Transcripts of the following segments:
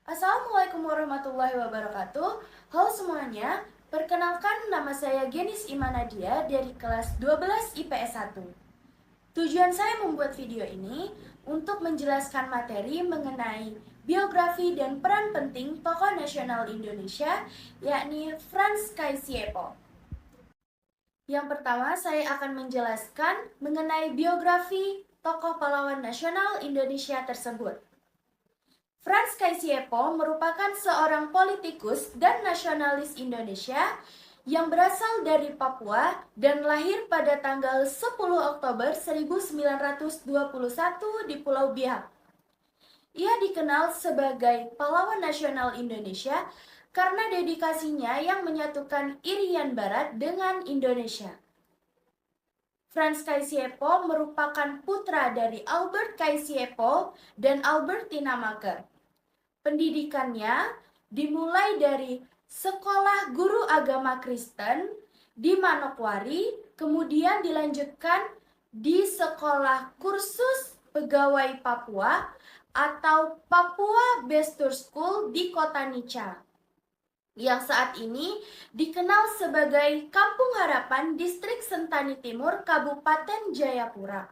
Assalamualaikum warahmatullahi wabarakatuh. Halo semuanya, perkenalkan nama saya Genis Imanadia dari kelas 12 IPS 1. Tujuan saya membuat video ini untuk menjelaskan materi mengenai biografi dan peran penting tokoh nasional Indonesia, yakni Frans Kaisiepo. Yang pertama, saya akan menjelaskan mengenai biografi tokoh pahlawan nasional Indonesia tersebut. Frans Kaisiepo merupakan seorang politikus dan nasionalis Indonesia yang berasal dari Papua dan lahir pada tanggal 10 Oktober 1921 di Pulau Biak. Ia dikenal sebagai pahlawan nasional Indonesia karena dedikasinya yang menyatukan Irian Barat dengan Indonesia. Frans Kaisiepo merupakan putra dari Albert Kaisiepo dan Albertina Maker. Pendidikannya dimulai dari sekolah guru agama Kristen di Manokwari, kemudian dilanjutkan di sekolah kursus pegawai Papua atau Papua Bestur School di Kota Nica, yang saat ini dikenal sebagai Kampung Harapan Distrik Sentani Timur, Kabupaten Jayapura.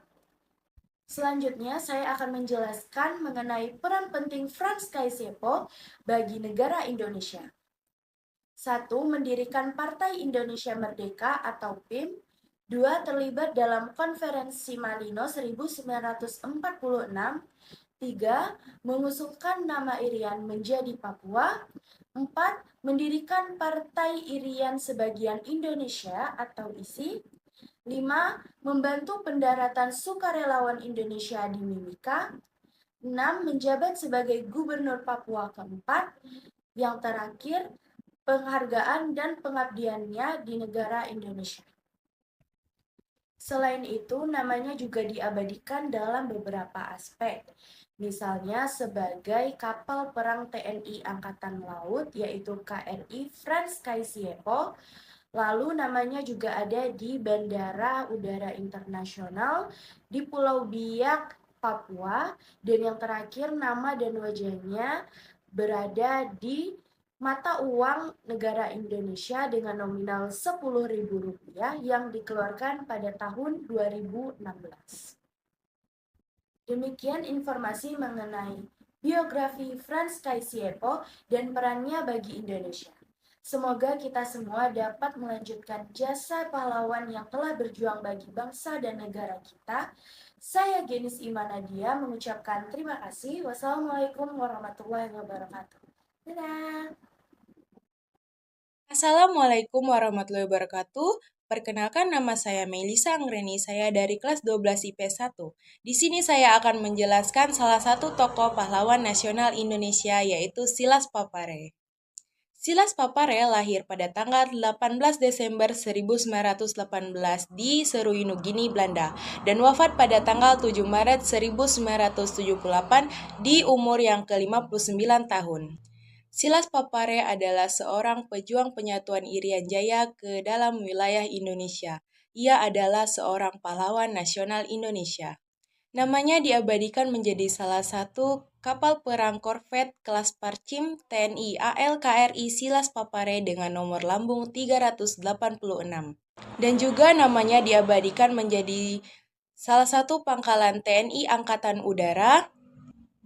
Selanjutnya, saya akan menjelaskan mengenai peran penting Frans Kaisiepo bagi negara Indonesia. 1. Mendirikan Partai Indonesia Merdeka atau PIM. 2. Terlibat dalam Konferensi Malino 1946. 3. Mengusulkan nama Irian menjadi Papua. 4. Mendirikan Partai Irian Sebagian Indonesia atau ISI. 5. Membantu pendaratan sukarelawan Indonesia di Mimika. 6. Menjabat sebagai Gubernur Papua keempat. Yang terakhir, penghargaan dan pengabdiannya di negara Indonesia. Selain itu, namanya juga diabadikan dalam beberapa aspek. Misalnya sebagai kapal perang TNI Angkatan Laut, yaitu KRI Frans Kaisiepo. Lalu namanya juga ada di Bandara Udara Internasional di Pulau Biak, Papua. Dan yang terakhir, nama dan wajahnya berada di mata uang negara Indonesia dengan nominal Rp10.000 yang dikeluarkan pada tahun 2016. Demikian informasi mengenai biografi Frans Kaisiepo dan perannya bagi Indonesia. Semoga kita semua dapat melanjutkan jasa pahlawan yang telah berjuang bagi bangsa dan negara kita. Saya Genis Imanadia mengucapkan terima kasih. Wassalamualaikum warahmatullahi wabarakatuh. Dadah. Assalamualaikum warahmatullahi wabarakatuh. Perkenalkan, nama saya Melisa Anggreni, saya dari kelas 12 IP 1. Di sini saya akan menjelaskan salah satu tokoh pahlawan nasional Indonesia, yaitu Silas Papare. Silas Papare lahir pada tanggal 18 Desember 1918 di Seruyinugini, Belanda, dan wafat pada tanggal 7 Maret 1978 di umur yang ke-59 tahun. Silas Papare adalah seorang pejuang penyatuan Irian Jaya ke dalam wilayah Indonesia. Ia adalah seorang pahlawan nasional Indonesia. Namanya diabadikan menjadi salah satu kapal perang korvet kelas Parchim TNI AL KRI Silas Papare dengan nomor lambung 386. Dan juga namanya diabadikan menjadi salah satu pangkalan TNI Angkatan Udara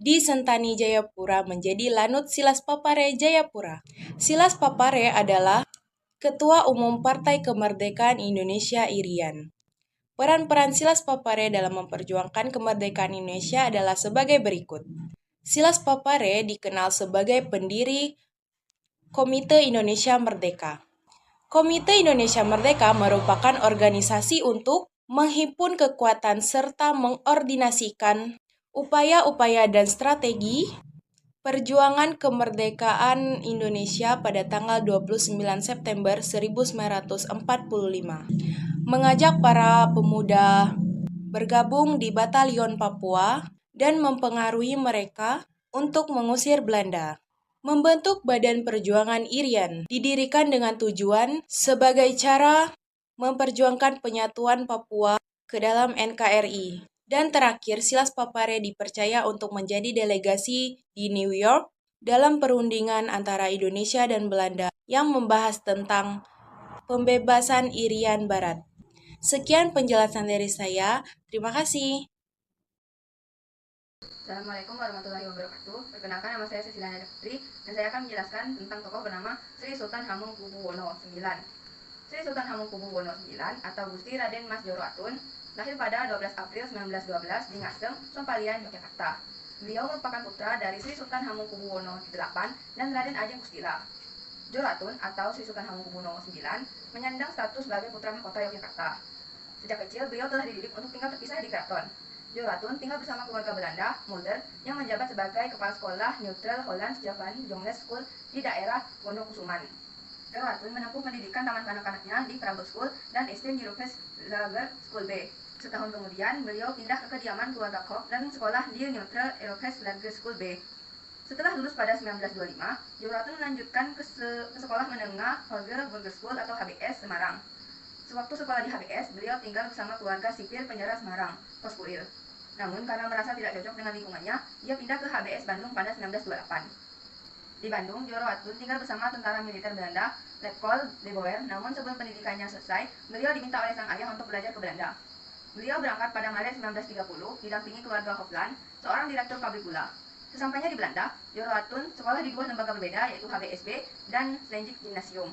di Sentani Jayapura menjadi Lanut Silas Papare Jayapura. Silas Papare adalah Ketua Umum Partai Kemerdekaan Indonesia Irian. Peran-peran Silas Papare dalam memperjuangkan kemerdekaan Indonesia adalah sebagai berikut. Silas Papare dikenal sebagai pendiri Komite Indonesia Merdeka. Komite Indonesia Merdeka merupakan organisasi untuk menghimpun kekuatan serta mengordinasikan upaya-upaya dan strategi perjuangan kemerdekaan Indonesia pada tanggal 29 September 1945. Mengajak para pemuda bergabung di Batalion Papua dan mempengaruhi mereka untuk mengusir Belanda. Membentuk Badan Perjuangan Irian didirikan dengan tujuan sebagai cara memperjuangkan penyatuan Papua ke dalam NKRI. Dan terakhir, Silas Papare dipercaya untuk menjadi delegasi di New York dalam perundingan antara Indonesia dan Belanda yang membahas tentang pembebasan Irian Barat. Sekian penjelasan dari saya. Terima kasih. Assalamualaikum warahmatullahi wabarakatuh. Perkenalkan, nama saya Cecilia Nada Putri dan saya akan menjelaskan tentang tokoh bernama Sri Sultan Hamengkubuwono IX. Sri Sultan Hamengkubuwono IX atau Gusti Raden Mas Joro Atun lahir pada 12 April 1912 di Ngasem, Sompalian, Yogyakarta. Beliau merupakan putra dari Sri Sultan Hamengkubuwono VIII dan Raden Ajeng Kustila. Joro Atun atau Sri Sultan Hamengkubuwono IX menyandang status sebagai putra mahkota Yogyakarta. Sejak kecil beliau telah dididik untuk tinggal terpisah di keraton. Joro Atun tinggal bersama keluarga Belanda, Mulder, yang menjabat sebagai kepala sekolah Neutral Hollands Javan Jongles School di daerah Wonokusuman. Joro Atun menempuh pendidikan taman kanak-kanaknya di Prabot School dan SD Europees Lager School B. Setahun kemudian, beliau pindah ke kediaman keluarga Koch dan sekolah di Neutral Europees Lager School B. Setelah lulus pada 1925, Joro Atun melanjutkan ke sekolah menengah Holger Burger School atau HBS Semarang. Sewaktu sekolah di HBS, beliau tinggal bersama keluarga sipil penjara Semarang, Poskuil. Namun, karena merasa tidak cocok dengan lingkungannya, ia pindah ke HBS Bandung pada 1928. Di Bandung, Joro Atun tinggal bersama tentara militer Belanda, Letkol de Boer, namun sebelum pendidikannya selesai, beliau diminta oleh sang ayah untuk belajar ke Belanda. Beliau berangkat pada Maret 1930, didampingi keluarga Hofland, seorang direktur pabrik gula. Sesampainya di Belanda, Joro Atun sekolah di dua lembaga berbeda, yaitu HBSB dan Slenjik Gymnasium.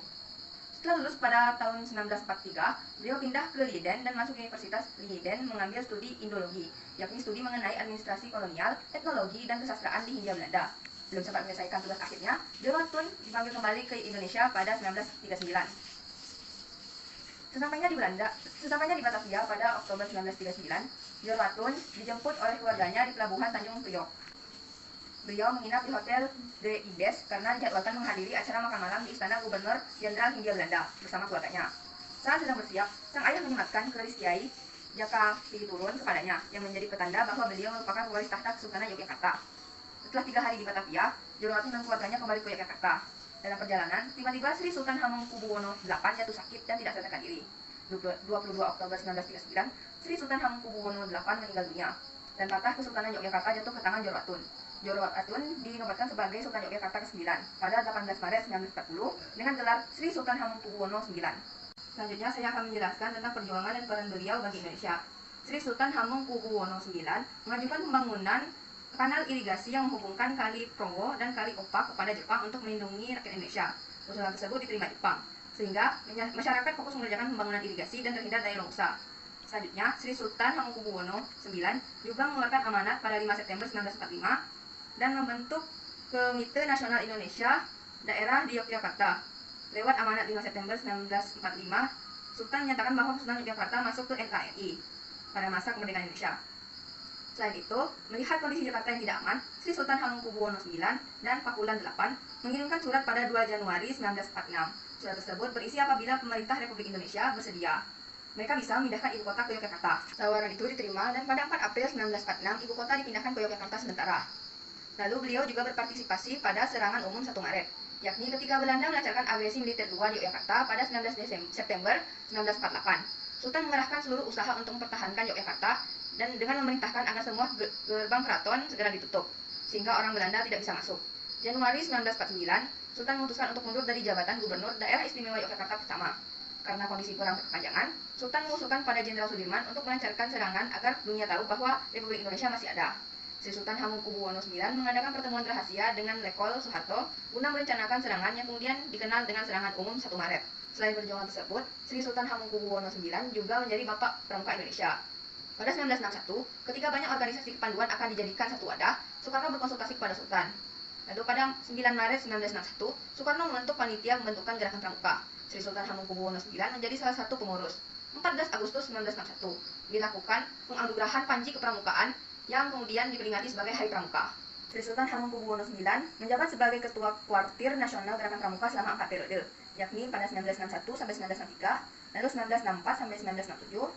Setelah lulus pada tahun 1943, beliau pindah ke Leiden dan masuk Universitas Leiden mengambil studi Indologi, yakni studi mengenai administrasi kolonial, etnologi, dan kesastraan di Hindia Belanda. Belum sempat menyelesaikan tugas akhirnya, Joro Atun dipanggil kembali ke Indonesia pada 1939. Sesampainya di Batavia pada Oktober 1939, Joro Atun dijemput oleh keluarganya di pelabuhan Tanjung Priok. Beliau menginap di Hotel De Ibis karena dijadwalkan menghadiri acara makan malam di Istana Gubernur Jenderal Hindia Belanda bersama keluarganya. Saat sedang bersiap, sang ayah menyematkan keris Kiai Jaka Tinggi-Turun kepadanya, yang menjadi petanda bahwa beliau merupakan pewaris tahta Kesultanan Yogyakarta. Setelah 3 hari di Batavia, Joro Atun dan keluarganya kembali ke Yogyakarta. Dalam perjalanan, tiba-tiba Sri Sultan Hamengkubuwono VIII jatuh sakit dan tidak sadarkan diri. 22 Oktober 1939, Sri Sultan Hamengkubuwono VIII meninggal dunia, dan patah Kesultanan Yogyakarta jatuh ke tangan Joro Atun. Joro Atun dinobatkan sebagai Sultan Yogyakarta ke-9 pada 18 Maret 1940 dengan gelar Sri Sultan Hamengkubuwono IX. Selanjutnya saya akan menjelaskan tentang perjuangan dan peran beliau bagi Indonesia. Sri Sultan Hamengkubuwono IX mengajukan pembangunan kanal irigasi yang menghubungkan Kali Progo dan Kali Opak kepada Jepang untuk melindungi rakyat Indonesia. Usulan tersebut diterima Jepang, sehingga masyarakat fokus mengerjakan pembangunan irigasi dan terhindar dari longsor. Selanjutnya, Sri Sultan Hamengkubuwono IX juga mengeluarkan amanat pada 5 September 1945 dan membentuk Komite Nasional Indonesia Daerah di Yogyakarta. Lewat amanat 5 September 1945, Sultan menyatakan bahwa Kesultanan Yogyakarta masuk ke NKRI pada masa kemerdekaan Indonesia. Selain itu, melihat kondisi Jakarta yang tidak aman, Sri Sultan Hamengkubuwono IX dan Pakulan VIII mengirimkan surat pada 2 Januari 1946. Surat tersebut berisi apabila pemerintah Republik Indonesia bersedia, mereka bisa memindahkan ibu kota ke Yogyakarta. Tawaran itu diterima dan pada 4 April 1946 ibu kota dipindahkan ke Yogyakarta sementara. Lalu beliau juga berpartisipasi pada serangan umum 1 Maret, yakni ketika Belanda melancarkan agresi militer 2 di Yogyakarta pada 19 September 1948. Sultan mengerahkan seluruh usaha untuk mempertahankan Yogyakarta dan dengan memerintahkan agar semua gerbang keraton segera ditutup, sehingga orang Belanda tidak bisa masuk. Januari 1949, Sultan memutuskan untuk mundur dari jabatan Gubernur Daerah Istimewa Yogyakarta pertama. Karena kondisi perang berkepanjangan, Sultan mengusulkan pada Jenderal Sudirman untuk melancarkan serangan agar dunia tahu bahwa Republik Indonesia masih ada. Sri Sultan Hamengkubuwono IX mengadakan pertemuan rahasia dengan Lekol Soeharto guna merencanakan serangan yang kemudian dikenal dengan serangan umum 1 Maret. Selain perjuangan tersebut, Sri Sultan Hamengkubuwono IX juga menjadi Bapak Pramuka Indonesia. Pada 1961, ketika banyak organisasi kepanduan akan dijadikan satu wadah, Soekarno berkonsultasi kepada Sultan. Lalu pada 9 Maret 1961, Soekarno membentuk panitia pembentukan Gerakan Pramuka. Sri Sultan Hamengkubuwono IX menjadi salah satu pengurus. 14 Agustus 1961, dilakukan penganugerahan Panji Kepramukaan yang kemudian diperingati sebagai Hari Pramuka. Sri Sultan Hamengkubuwono IX menjabat sebagai Ketua Kuartir Nasional Gerakan Pramuka selama 4 periode, yakni pada 1961 sampai 1963, lalu 1964 sampai 1967,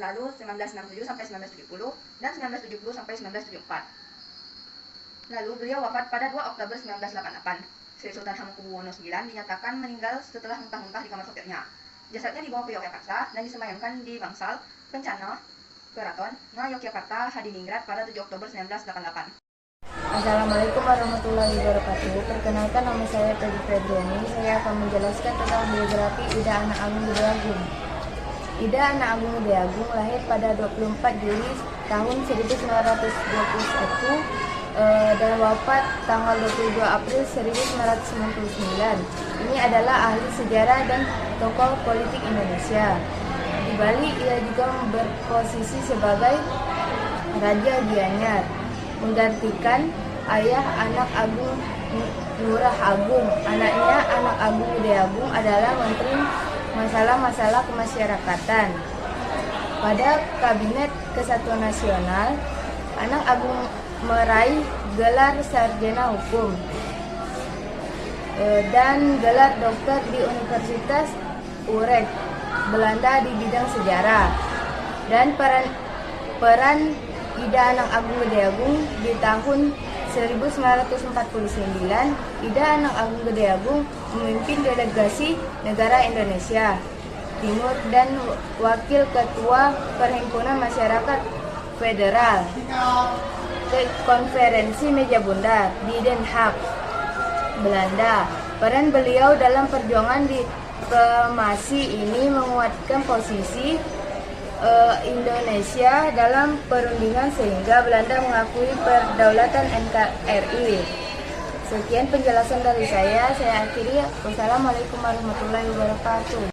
lalu 1967 sampai 1970, dan 1970 sampai 1974. Lalu beliau wafat pada 2 Oktober 1988. Sri Sultan Hamengkubuwono IX dinyatakan meninggal setelah muntah-muntah di kamar sopirnya. Jasadnya dibawa ke Yogyakarta dan disemayamkan di Bangsal, Kencana, Keraton, Yogyakarta, Hadiningrat pada 7 Oktober 1988. Assalamualaikum warahmatullahi wabarakatuh. Perkenalkan, nama saya Peggy Febriani. Saya akan menjelaskan tentang biografi Ida Anak Agung Gede Agung. Ida Anak Agung Gede Agung lahir pada 24 Juli tahun 1921 dan wafat tanggal 22 April 1999. Ini adalah ahli sejarah dan tokoh politik Indonesia. Di Bali, ia juga berposisi sebagai Raja Gianyar, menggantikan ayah Anak Agung Ngurah Agung. Anaknya Anak Agung Gede Agung adalah Menteri Masalah-Masalah Kemasyarakatan. Pada Kabinet Kesatuan Nasional, Anak Agung meraih gelar sarjana hukum dan gelar doktor di Universitas Utrecht, Belanda di bidang sejarah. Dan peran Ida Anak Agung Gede Agung di tahun 1949, Ida Anak Agung Gede Agung memimpin delegasi negara Indonesia Timur dan wakil ketua Perhimpunan Masyarakat Federal ke konferensi meja bundar di Den Haag, Belanda. Peran beliau dalam perjuangan diplomasi ini menguatkan posisi Indonesia dalam perundingan sehingga Belanda mengakui perdaulatan NKRI. Sekian penjelasan dari saya akhiri. Wassalamualaikum warahmatullahi wabarakatuh.